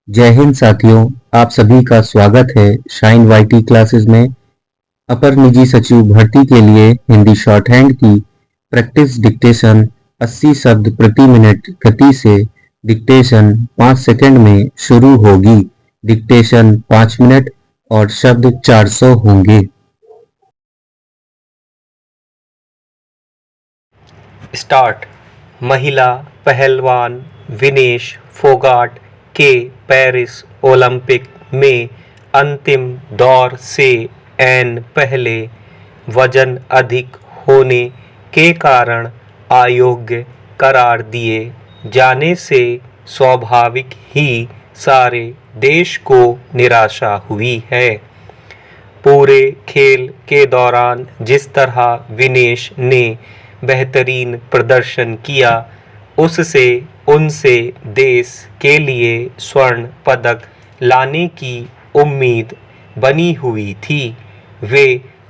जय हिंद साथियों, आप सभी का स्वागत है शाइन वाईटी क्लासेस में। अपर निजी सचिव भर्ती के लिए हिंदी शॉर्ट हैंड की प्रैक्टिस डिक्टेशन 80 शब्द प्रति मिनट गति से डिक्टेशन 5 सेकंड में शुरू होगी। डिक्टेशन 5 मिनट और शब्द 400 होंगे। स्टार्ट। महिला पहलवान विनेश फोगाट के पेरिस ओलंपिक में अंतिम दौर से ऐन पहले वजन अधिक होने के कारण अयोग्य करार दिए जाने से स्वाभाविक ही सारे देश को निराशा हुई है। पूरे खेल के दौरान जिस तरह विनेश ने बेहतरीन प्रदर्शन किया, उससे उनसे देश के लिए स्वर्ण पदक लाने की उम्मीद बनी हुई थी। वे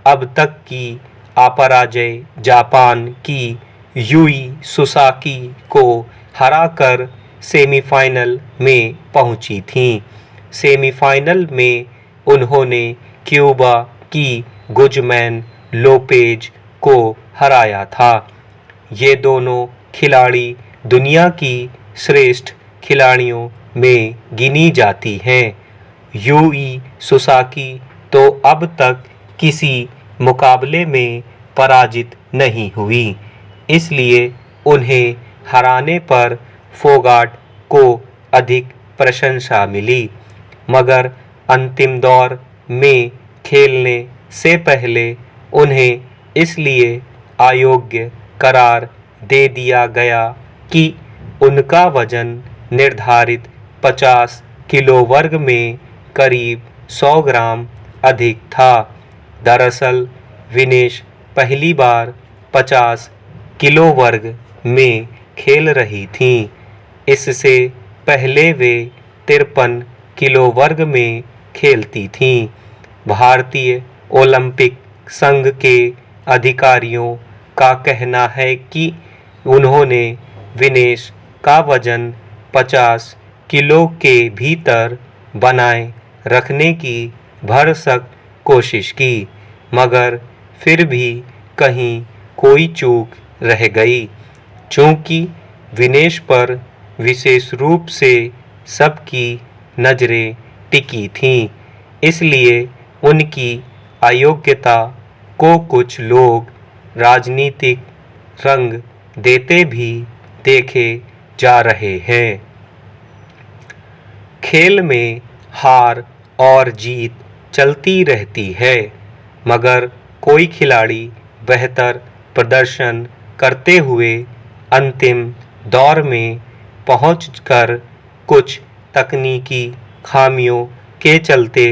अब तक की अपराजय जापान की यूई सुसाकी को हराकर सेमीफाइनल में पहुंची थीं। सेमीफाइनल में उन्होंने क्यूबा की गुजमैन लोपेज को हराया था। ये दोनों खिलाड़ी दुनिया की श्रेष्ठ खिलाड़ियों में गिनी जाती हैं। यूई सुसाकी तो अब तक किसी मुकाबले में पराजित नहीं हुई, इसलिए उन्हें हराने पर फोगाट को अधिक प्रशंसा मिली। मगर अंतिम दौर में खेलने से पहले उन्हें इसलिए अयोग्य करार दे दिया गया कि उनका वजन निर्धारित 50 किलो वर्ग में करीब 100 ग्राम अधिक था। दरअसल विनेश पहली बार 50 किलो वर्ग में खेल रही थीं। इससे पहले वे 53 किलो वर्ग में खेलती थीं। भारतीय ओलंपिक संघ के अधिकारियों का कहना है कि उन्होंने विनेश का वजन 50 किलो के भीतर बनाए रखने की भरसक कोशिश की, मगर फिर भी कहीं कोई चूक रह गई। चूंकि विनेश पर विशेष रूप से सबकी नजरें टिकी थीं, इसलिए उनकी अयोग्यता को कुछ लोग राजनीतिक रंग देते भी देखे जा रहे हैं। खेल में हार और जीत चलती रहती है, मगर कोई खिलाड़ी बेहतर प्रदर्शन करते हुए अंतिम दौर में पहुंचकर कुछ तकनीकी खामियों के चलते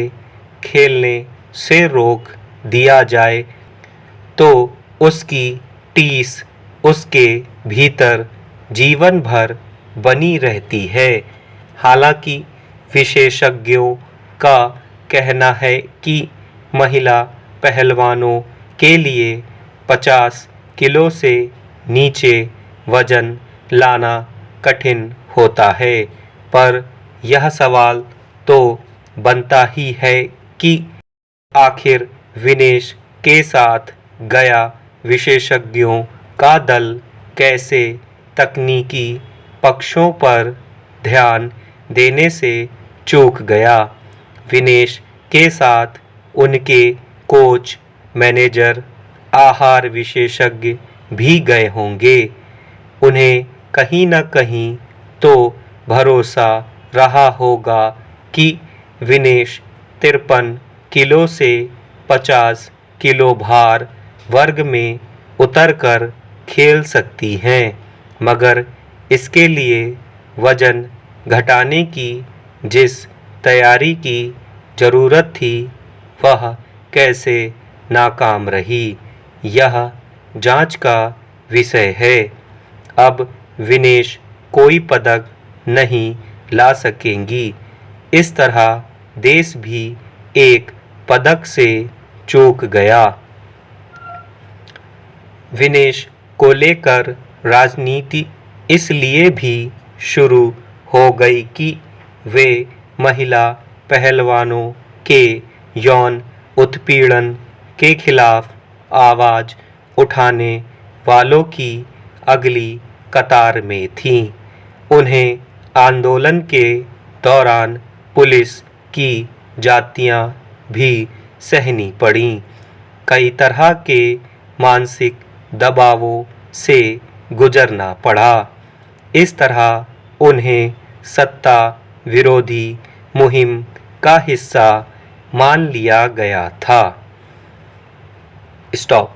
खेलने से रोक दिया जाए, तो उसकी टीस उसके भीतर जीवन भर बनी रहती है। हालांकि विशेषज्ञों का कहना है कि महिला पहलवानों के लिए 50 किलो से नीचे वजन लाना कठिन होता है, पर यह सवाल तो बनता ही है कि आखिर विनेश के साथ गया विशेषज्ञों का दल कैसे तकनीकी पक्षों पर ध्यान देने से चूक गया। विनेश के साथ उनके कोच, मैनेजर, आहार विशेषज्ञ भी गए होंगे। उन्हें कहीं न कहीं तो भरोसा रहा होगा कि विनेश 53 किलो से 50 किलो भार वर्ग में उतरकर खेल सकती हैं, मगर इसके लिए वजन घटाने की जिस तैयारी की जरूरत थी, वह कैसे नाकाम रही, यह जांच का विषय है। अब विनेश कोई पदक नहीं ला सकेंगी। इस तरह देश भी एक पदक से चूक गया। विनेश को लेकर राजनीति इसलिए भी शुरू हो गई कि वे महिला पहलवानों के यौन उत्पीड़न के खिलाफ आवाज उठाने वालों की अगली कतार में थीं। उन्हें आंदोलन के दौरान पुलिस की जातियां भी सहनी पड़ीं। कई तरह के मानसिक दबावों से गुजरना पड़ा। इस तरह उन्हें सत्ता विरोधी मुहिम का हिस्सा मान लिया गया था। स्टॉप।